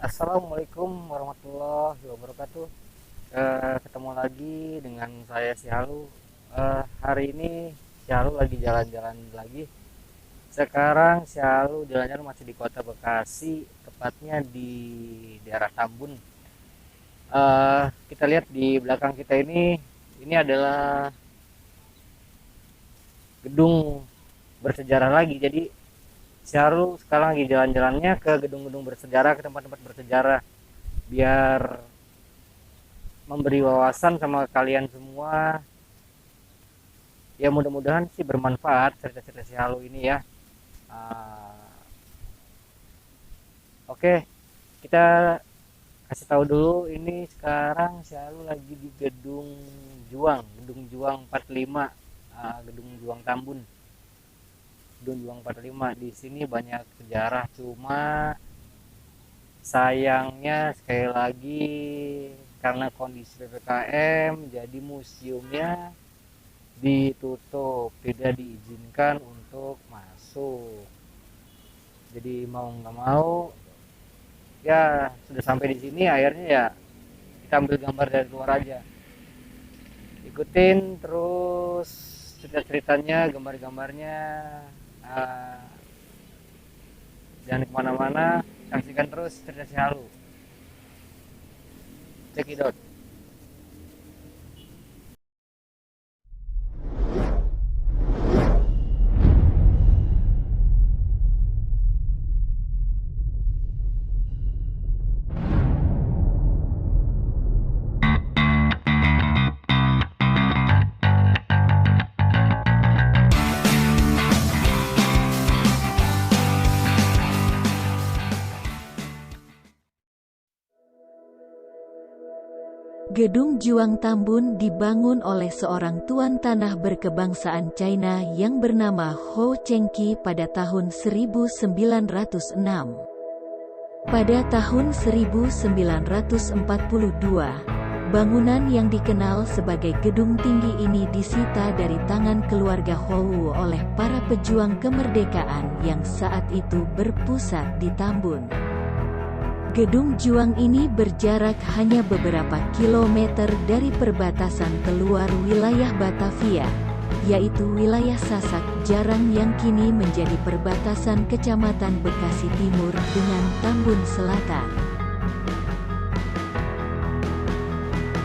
Assalamualaikum warahmatullahi wabarakatuh. Ketemu lagi dengan saya si Halu. Hari ini si Halu lagi jalan-jalan lagi. Sekarang si Halu jalan-jalan masih di kota Bekasi, tepatnya di daerah Tambun. Kita lihat di belakang kita ini adalah gedung bersejarah lagi. Jadi si Halu sekarang lagi jalan-jalannya ke gedung-gedung bersejarah, ke tempat-tempat bersejarah, biar memberi wawasan sama kalian semua. Ya mudah-mudahan sih bermanfaat cerita-cerita si Halu ini ya. Ah, oke, kita kasih tahu dulu, ini sekarang si Halu lagi di Gedung Juang 45, Gedung Juang Tambun. Gedung Juang 45 di sini banyak sejarah, cuma sayangnya sekali lagi karena kondisi PPKM jadi museumnya ditutup, tidak diizinkan untuk masuk. Jadi mau nggak mau ya sudah sampai di sini, akhirnya ya kita ambil gambar dari luar aja. Ikutin terus cerita-ceritanya, gambar-gambarnya. Ah, jangan kemana-mana, saksikan terus cerita si Halu. Check it out. Gedung Juang Tambun dibangun oleh seorang tuan tanah berkebangsaan China yang bernama Ho Chengqi pada tahun 1906. Pada tahun 1942, bangunan yang dikenal sebagai gedung tinggi ini disita dari tangan keluarga Hou oleh para pejuang kemerdekaan yang saat itu berpusat di Tambun. Gedung Juang ini berjarak hanya beberapa kilometer dari perbatasan keluar wilayah Batavia, yaitu wilayah Sasak Jarang yang kini menjadi perbatasan Kecamatan Bekasi Timur dengan Tambun Selatan.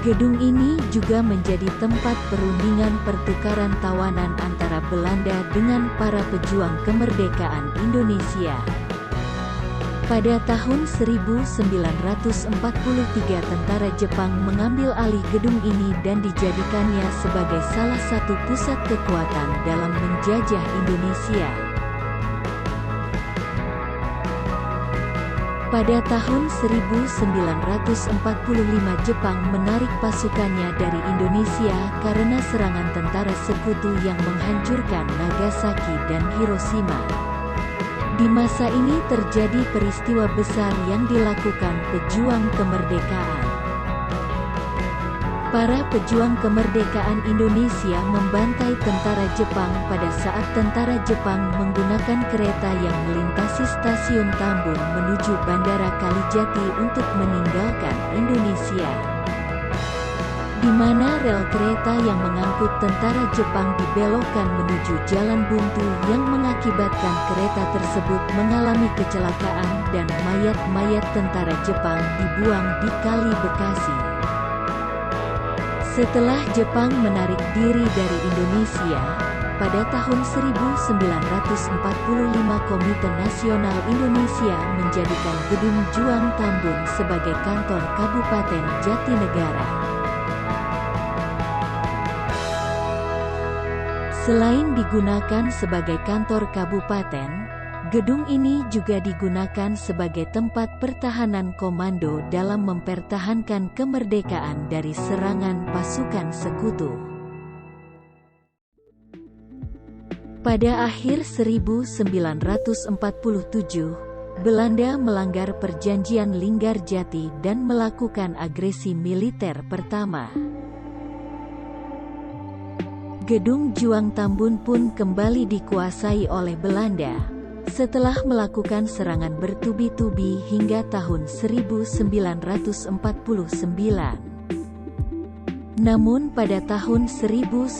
Gedung ini juga menjadi tempat perundingan pertukaran tawanan antara Belanda dengan para pejuang kemerdekaan Indonesia. Pada tahun 1943 tentara Jepang mengambil alih gedung ini dan dijadikannya sebagai salah satu pusat kekuatan dalam menjajah Indonesia. Pada tahun 1945 Jepang menarik pasukannya dari Indonesia karena serangan tentara sekutu yang menghancurkan Nagasaki dan Hiroshima. Di masa ini terjadi peristiwa besar yang dilakukan pejuang kemerdekaan. Para pejuang kemerdekaan Indonesia membantai tentara Jepang pada saat tentara Jepang menggunakan kereta yang melintasi stasiun Tambun menuju Bandara Kalijati untuk meninggalkan Indonesia, di mana rel kereta yang mengangkut tentara Jepang dibelokkan menuju Jalan Buntu yang mengakibatkan kereta tersebut mengalami kecelakaan dan mayat-mayat tentara Jepang dibuang di Kali Bekasi. Setelah Jepang menarik diri dari Indonesia, pada tahun 1945 Komite Nasional Indonesia menjadikan Gedung Juang Tambun sebagai kantor Kabupaten Jatinegara. Selain digunakan sebagai kantor kabupaten, gedung ini juga digunakan sebagai tempat pertahanan komando dalam mempertahankan kemerdekaan dari serangan pasukan sekutu. Pada akhir 1947, Belanda melanggar perjanjian Linggarjati dan melakukan agresi militer pertama. Gedung Juang Tambun pun kembali dikuasai oleh Belanda. Setelah melakukan serangan bertubi-tubi hingga tahun 1949. Namun pada tahun 1950,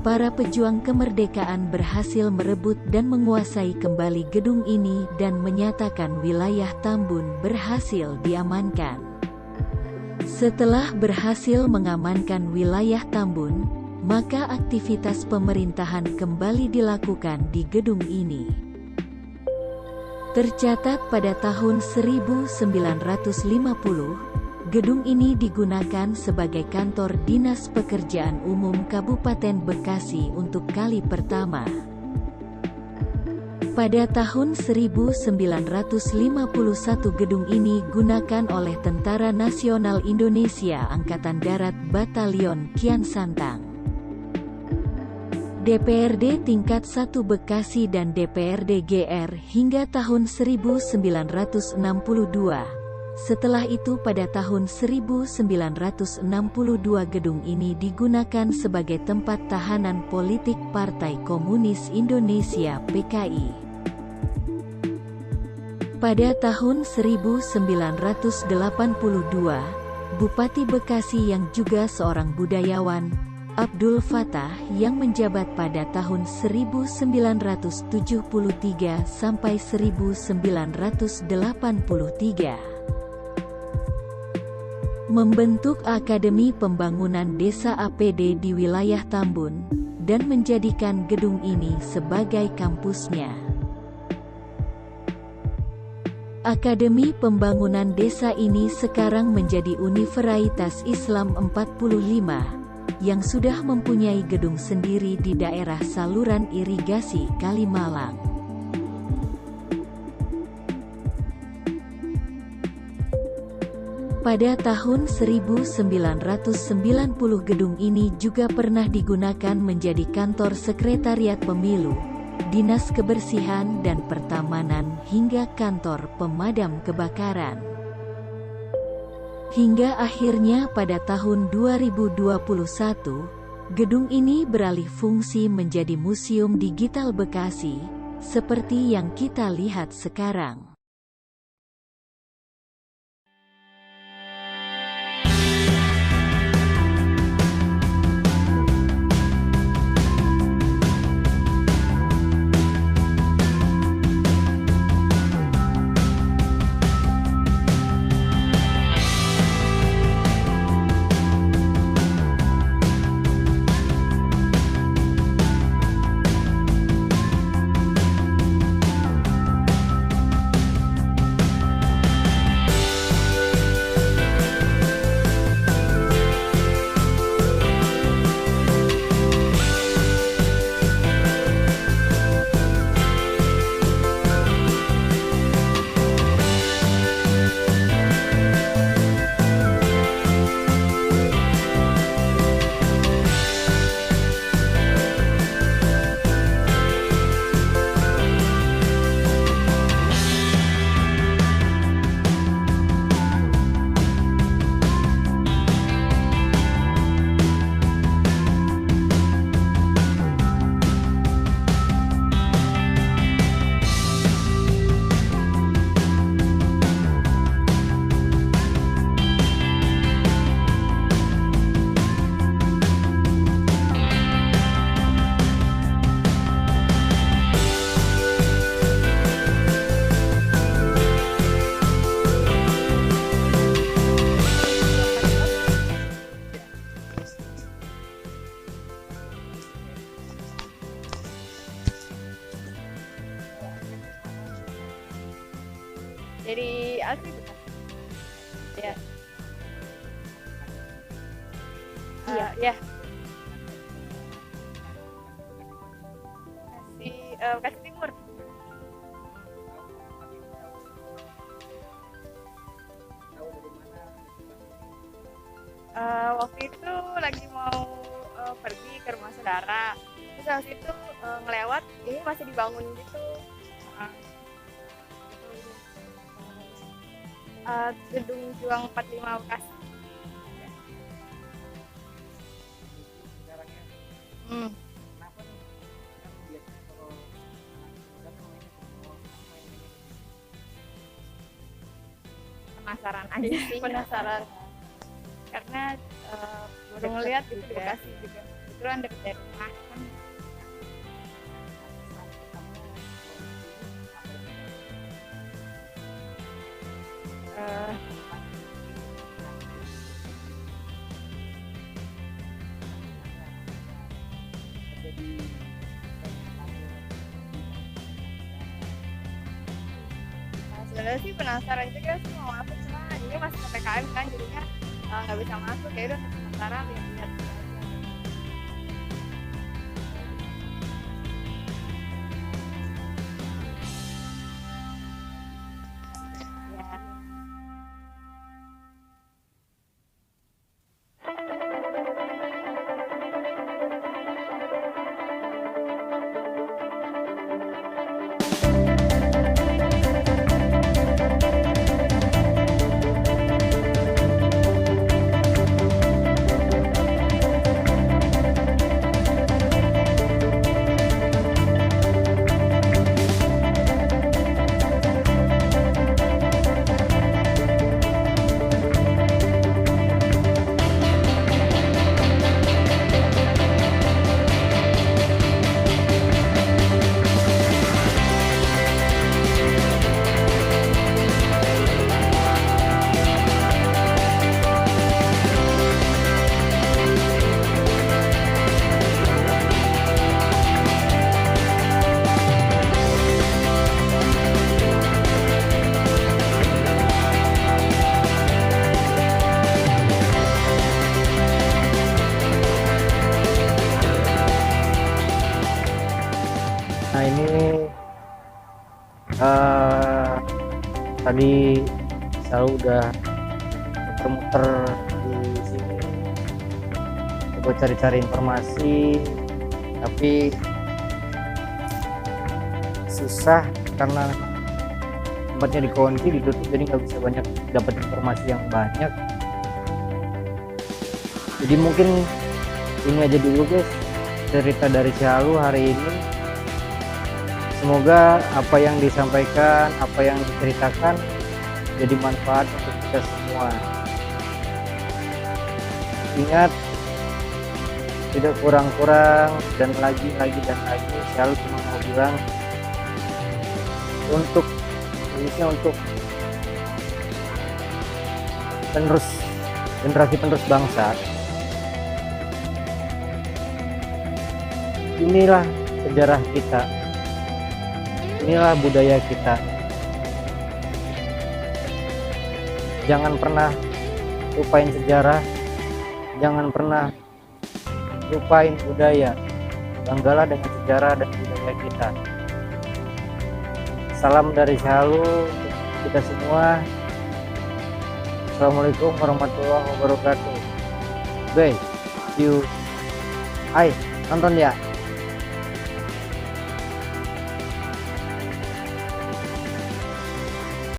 para pejuang kemerdekaan berhasil merebut dan menguasai kembali gedung ini dan menyatakan wilayah Tambun berhasil diamankan. Setelah berhasil mengamankan wilayah Tambun, maka aktivitas pemerintahan kembali dilakukan di gedung ini. Tercatat pada tahun 1950, gedung ini digunakan sebagai kantor Dinas Pekerjaan Umum Kabupaten Bekasi untuk kali pertama. Pada tahun 1951 gedung ini digunakan oleh Tentara Nasional Indonesia Angkatan Darat Batalion Kian Santang. DPRD tingkat 1 Bekasi dan DPRD GR hingga tahun 1962. Setelah itu pada tahun 1962 gedung ini digunakan sebagai tempat tahanan politik Partai Komunis Indonesia (PKI). Pada tahun 1982, Bupati Bekasi yang juga seorang budayawan, Abdul Fattah yang menjabat pada tahun 1973 sampai 1983. Membentuk Akademi Pembangunan Desa APD di wilayah Tambun, dan menjadikan gedung ini sebagai kampusnya. Akademi Pembangunan Desa ini sekarang menjadi Universitas Islam 45, yang sudah mempunyai gedung sendiri di daerah saluran irigasi Kalimalang. Pada tahun 1990 gedung ini juga pernah digunakan menjadi kantor sekretariat pemilu, dinas kebersihan dan pertamanan hingga kantor pemadam kebakaran. Hingga akhirnya pada tahun 2021, gedung ini beralih fungsi menjadi Museum Digital Bekasi, seperti yang kita lihat sekarang. Dari asli bukan? Ya. Iya. Ya. Bekasi Timur. Waktu itu lagi mau pergi ke rumah saudara. Terus habis itu ngelewat, ini masih dibangun gitu. Gedung Juang 45 Bekasi. penasaran aja sih. Penasaran. Karena baru Deket ngeliat gitu di juga. Bekasi juga. Kebetulan deket dari rumah kan. Eh, sebenarnya sih penasaran juga sih mau masuk, cuma ini masih PPKM kan, jadinya nggak bisa masuk. Ya udah sementara lihat-lihat dulu aja. Ya. Nah ini tadi selalu udah muter-muter di sini, coba cari-cari informasi, tapi susah karena tempatnya dikunci, ditutup, jadi nggak bisa banyak dapat informasi yang banyak. Jadi mungkin ini aja dulu guys cerita dari Cihalu hari ini. Semoga apa yang disampaikan, apa yang diceritakan jadi manfaat untuk kita semua. Ingat, tidak kurang-kurang dan lagi. Cihalu cuma mau bilang untuk khususnya untuk generasi penerus bangsa. Inilah sejarah kita. Inilah budaya kita. Jangan pernah lupain sejarah, jangan pernah lupain budaya. Banggalah dengan sejarah dan budaya kita. Salam dari Cihalu untuk kita semua. Assalamualaikum warahmatullahi wabarakatuh. Guys, see you. Hai, nonton ya.